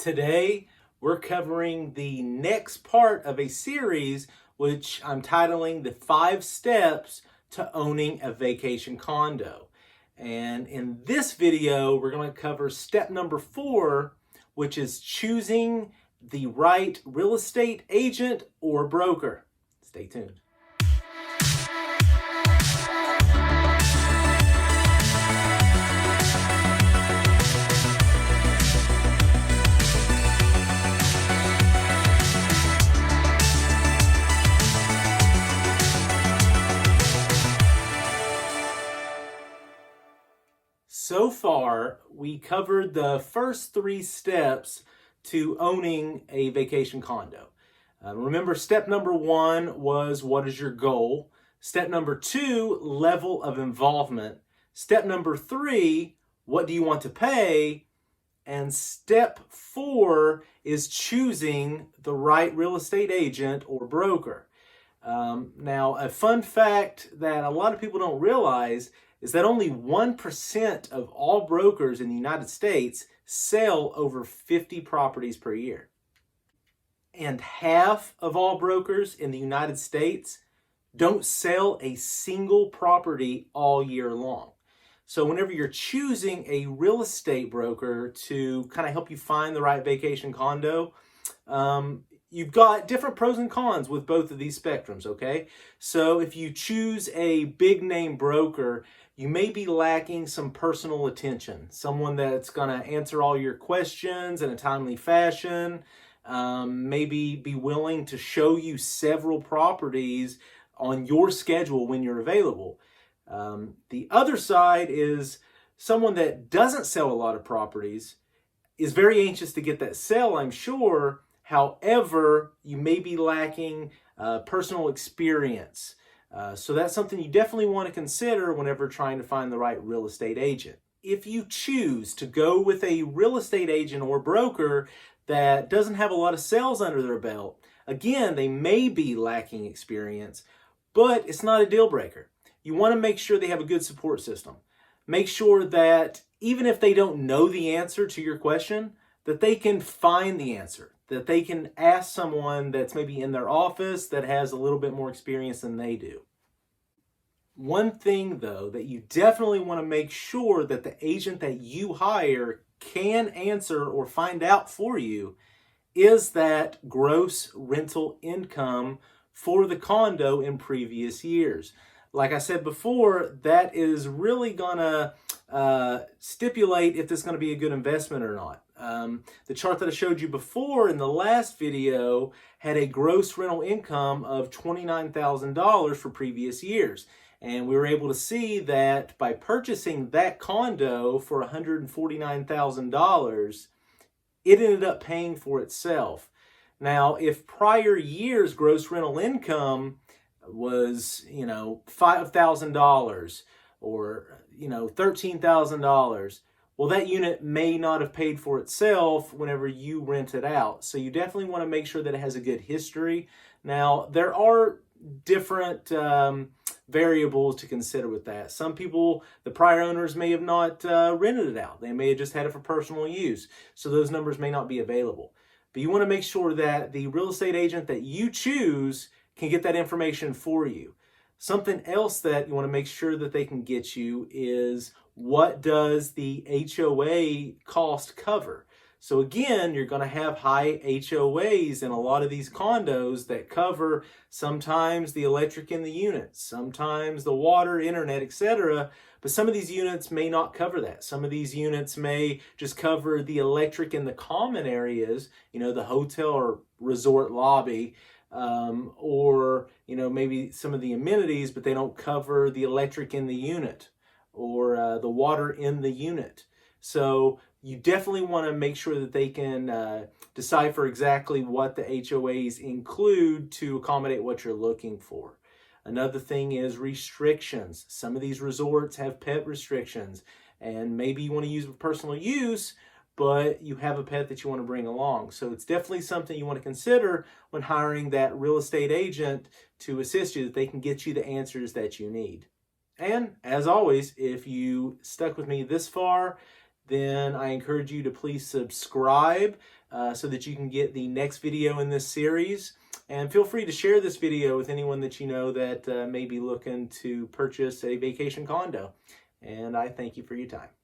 Today, we're covering the next part of a series which I'm titling The 5 Steps to Owning a Vacation Condo. And in this video, we're going to cover step number 4, which is choosing the right real estate agent or broker. Stay tuned. So far, we covered the first 3 steps to owning a vacation condo. Remember, step number 1 was what is your goal? Step number 2, level of involvement. Step number 3, what do you want to pay? And step 4 is choosing the right real estate agent or broker. Now, a fun fact that a lot of people don't realize is that only 1% of all brokers in the United States sell over 50 properties per year. And half of all brokers in the United States don't sell a single property all year long. So whenever you're choosing a real estate broker to kind of help you find the right vacation condo, you've got different pros and cons with both of these spectrums, okay? So if you choose a big name broker, you may be lacking some personal attention, someone that's going to answer all your questions in a timely fashion, maybe be willing to show you several properties on your schedule when you're available. The other side is someone that doesn't sell a lot of properties, is very anxious to get that sale, I'm sure. However, you may be lacking personal experience. So that's something you definitely want to consider whenever trying to find the right real estate agent. If you choose to go with a real estate agent or broker that doesn't have a lot of sales under their belt, again, they may be lacking experience, but it's not a deal breaker. You want to make sure they have a good support system. Make sure that even if they don't know the answer to your question, that they can find the answer, that they can ask someone that's maybe in their office that has a little bit more experience than they do. One thing, though, that you definitely want to make sure that the agent that you hire can answer or find out for you is that gross rental income for the condo in previous years. Like I said before, that is really going to stipulate if this is going to be a good investment or not. The chart that I showed you before in the last video had a gross rental income of $29,000 for previous years. And we were able to see that by purchasing that condo for $149,000, it ended up paying for itself. Now, if prior year's gross rental income was, $5,000 or, $13,000, well, that unit may not have paid for itself whenever you rent it out. So you definitely want to make sure that it has a good history. Now, there are different variables to consider with that. Some people, the prior owners may have not rented it out. They may have just had it for personal use. So those numbers may not be available. But you want to make sure that the real estate agent that you choose can get that information for you. Something else that you want to make sure that they can get you is what does the HOA cost cover? So again, you're going to have high HOAs in a lot of these condos that cover sometimes the electric in the unit, sometimes the water, internet, etc. But some of these units may not cover that. Some of these units may just cover the electric in the common areas, the hotel or resort lobby, or maybe some of the amenities, but they don't cover the electric in the unit or the water in the unit. So you definitely want to make sure that they can decipher exactly what the HOAs include to accommodate what you're looking for. Another thing is restrictions. Some of these resorts have pet restrictions, and maybe you want to use for personal use, but you have a pet that you want to bring along. So it's definitely something you want to consider when hiring that real estate agent to assist you, that they can get you the answers that you need. And as always, if you stuck with me this far, then I encourage you to please subscribe so that you can get the next video in this series. And feel free to share this video with anyone that you know that may be looking to purchase a vacation condo. And I thank you for your time.